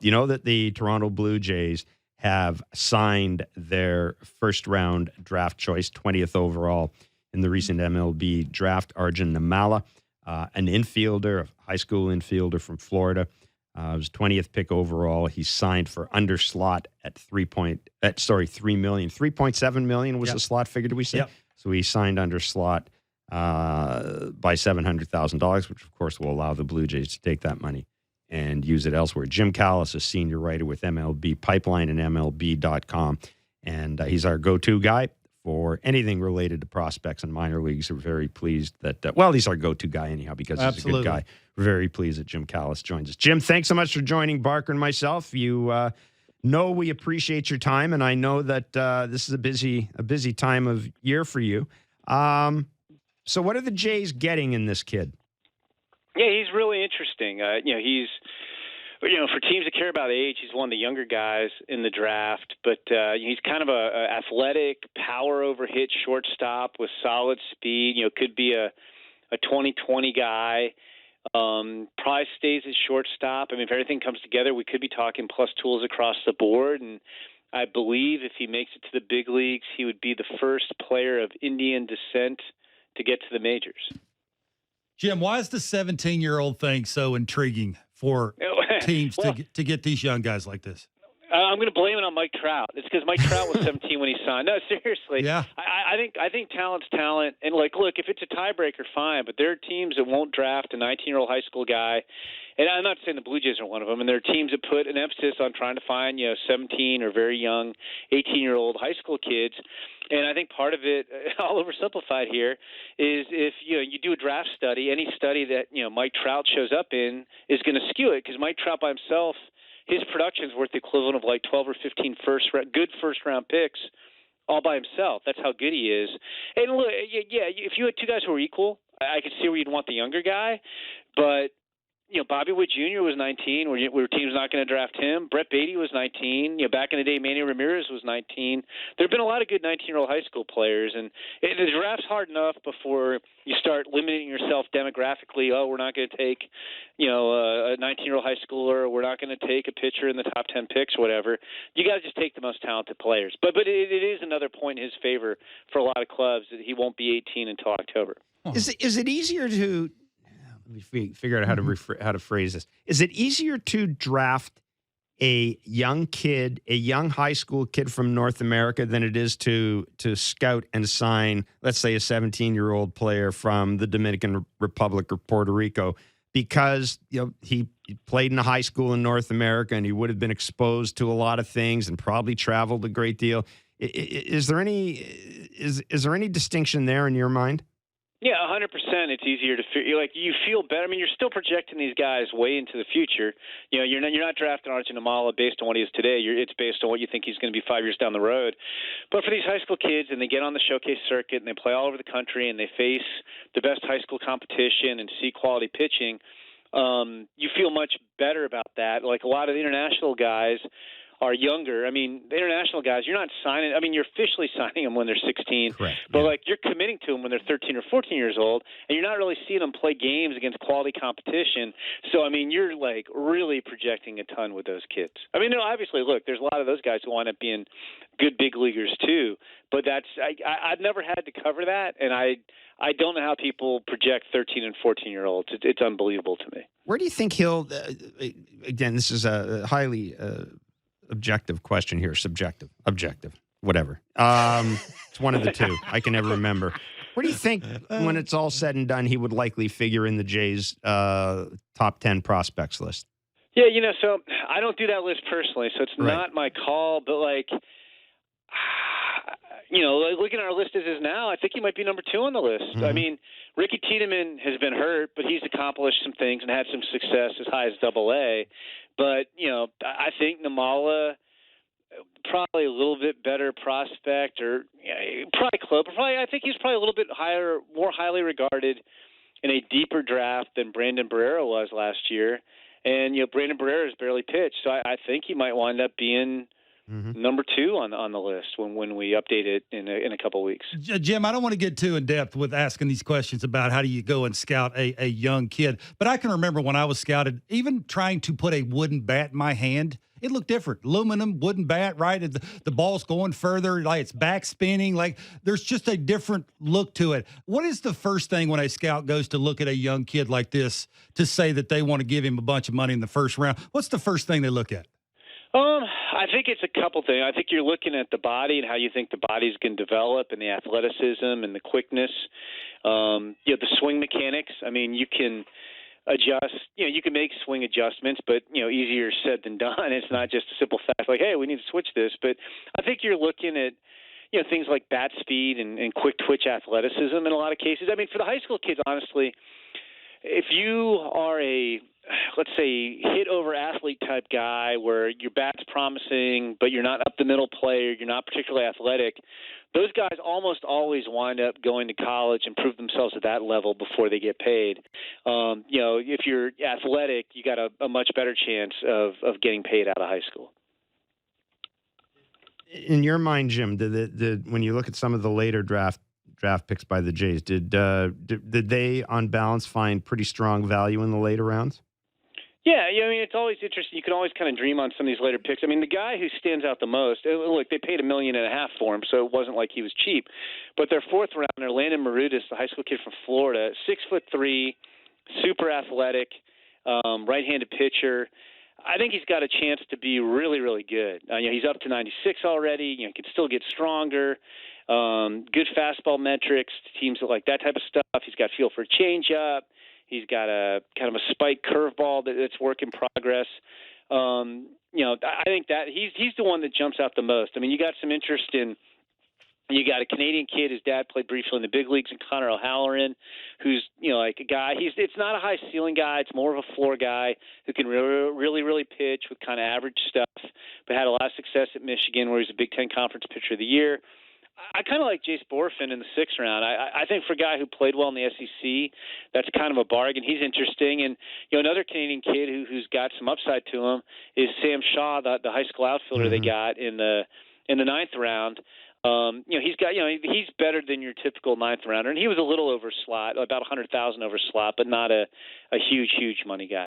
you know that the Toronto Blue Jays have signed their first-round draft choice, 20th overall in the recent MLB draft, Arjun Nimmala, an infielder, a high school infielder from Florida. It was 20th pick overall. He signed for under slot at $3 million. $3.7 million was the slot figure, did we say? Yep. So he signed under slot by $700,000, which of course will allow the Blue Jays to take that money and use it elsewhere. Jim Callis, a senior writer with MLB Pipeline and MLB.com, and he's our go-to guy for anything related to prospects and minor leagues. We're very pleased that, he's our go-to guy anyhow because he's a good guy. We're very pleased that Jim Callis joins us. Jim, thanks so much for joining Barker and myself. You know we appreciate your time, and I know that this is a busy time of year for you. So what are the Jays getting in this kid? Yeah, he's really interesting. He's for teams that care about age, he's one of the younger guys in the draft. But he's kind of a athletic, power over hit shortstop with solid speed. Could be a 2020 guy. Probably stays at shortstop. I mean, if everything comes together, we could be talking plus tools across the board. And I believe if he makes it to the big leagues, he would be the first player of Indian descent to get to the majors. Jim, why is the 17-year-old thing so intriguing for teams to get these young guys like this? I'm going to blame it on Mike Trout. It's because Mike Trout was 17 when he signed. No, seriously. Yeah. I think talent's talent. And, look, if it's a tiebreaker, fine. But there are teams that won't draft a 19-year-old high school guy. And I'm not saying the Blue Jays are one of them. And there are teams that put an emphasis on trying to find, 17 or very young 18-year-old high school kids. And I think part of it, all oversimplified here, is if you do a draft study, any study that Mike Trout shows up in is going to skew it because Mike Trout by himself, his production is worth the equivalent of like 12 or 15 good first-round picks all by himself. That's how good he is. And look, if you had two guys who were equal, I could see where you'd want the younger guy, but Bobby Witt Jr. was 19, where teams not going to draft him. Brett Beatty was 19. Back in the day, Manny Ramirez was 19. There have been a lot of good 19-year-old high school players, and the draft's hard enough before you start limiting yourself demographically. Oh, we're not going to take, a 19-year-old high schooler. Or we're not going to take a pitcher in the top 10 picks, whatever. You got to just take the most talented players. But it is another point in his favor for a lot of clubs that he won't be 18 until October. Is it easier to? Let me figure out how to phrase this. Is it easier to draft a young high school kid from North America than it is to scout and sign, let's say, a 17-year-old player from the Dominican Republic or Puerto Rico? Because he played in a high school in North America and he would have been exposed to a lot of things and probably traveled a great deal. Is there any distinction there in your mind? Yeah, 100%. It's easier to feel you feel better. I mean, you're still projecting these guys way into the future. You're not drafting Arjun Nimmala based on what he is today. It's based on what you think he's going to be 5 years down the road. But for these high school kids, and they get on the showcase circuit and they play all over the country and they face the best high school competition and see quality pitching, you feel much better about that. Like a lot of the international guys are younger. I mean, the international guys, you're not signing. I mean, you're officially signing them when they're 16. Correct. But, you're committing to them when they're 13 or 14 years old, and you're not really seeing them play games against quality competition. So, I mean, you're, really projecting a ton with those kids. I mean, no, obviously, look, there's a lot of those guys who wind up being good big leaguers too. But I've never had to cover that, and I don't know how people project 13 and 14-year-olds. It's unbelievable to me. Where do you think he'll again, this is a highly objective question here. Objective, whatever. It's one of the two. I can never remember. Where do you think, when it's all said and done, he would likely figure in the Jays' top 10 prospects list? Yeah, so I don't do that list personally, so it's not my call. But looking at our list as is now, I think he might be number 2 on the list. Mm-hmm. I mean, Ricky Tiedemann has been hurt, but he's accomplished some things and had some success as high as AA. But, I think Nimmala, probably a little bit better prospect, or probably close. But I think he's probably a little bit higher, more highly regarded in a deeper draft than Brandon Barrera was last year. And, Brandon Barrera has barely pitched. So I think he might wind up being number 2 on the list when we update it in a couple of weeks. Jim, I don't want to get too in depth with asking these questions about how do you go and scout a young kid, but I can remember when I was scouted, even trying to put a wooden bat in my hand, it looked different. Aluminum, wooden bat, right? The ball's going further, like it's back spinning. Like there's just a different look to it. What is the first thing when a scout goes to look at a young kid like this to say that they want to give him a bunch of money in the first round? What's the first thing they look at? I think it's a couple things. I think you're looking at the body and how you think the body's going to develop, and the athleticism and the quickness. The swing mechanics. I mean, you can adjust. You can make swing adjustments, but easier said than done. It's not just a simple fact like, hey, we need to switch this. But I think you're looking at things like bat speed and quick twitch athleticism in a lot of cases. I mean, for the high school kids, honestly, if you are a, let's say, hit-over athlete type guy where your bat's promising, but you're not up the middle player, you're not particularly athletic, those guys almost always wind up going to college and prove themselves at that level before they get paid. If you're athletic, you got a much better chance of getting paid out of high school. In your mind, Jim, when you look at some of the later draft picks by the Jays, did they, on balance, find pretty strong value in the later rounds? Yeah, I mean, it's always interesting. You can always kind of dream on some of these later picks. I mean, the guy who stands out the most, look, they paid $1.5 million for him, so it wasn't like he was cheap. But their fourth rounder, Landon Marutis, the high school kid from Florida, 6'3", super athletic, right-handed pitcher. I think he's got a chance to be really, really good. He's up to 96 already. He can still get stronger. Good fastball metrics, teams that like that type of stuff. He's got feel for changeup. He's got a kind of a spike curveball that's work in progress. I think that he's the one that jumps out the most. I mean, you got some interest in. You got a Canadian kid. His dad played briefly in the big leagues, and Connor O'Halloran, who's like a guy. It's not a high ceiling guy. It's more of a floor guy who can really, really pitch with kind of average stuff, but had a lot of success at Michigan, where he's a Big Ten Conference Pitcher of the Year. I kind of like Jace Borfin in the 6th round. I think for a guy who played well in the SEC, that's kind of a bargain. He's interesting. And, another Canadian kid who's got some upside to him is Sam Shaw, the high school outfielder they got in the 9th round. He's better than your typical 9th rounder. And he was a little over slot, about $100,000 over slot, but not a huge money guy.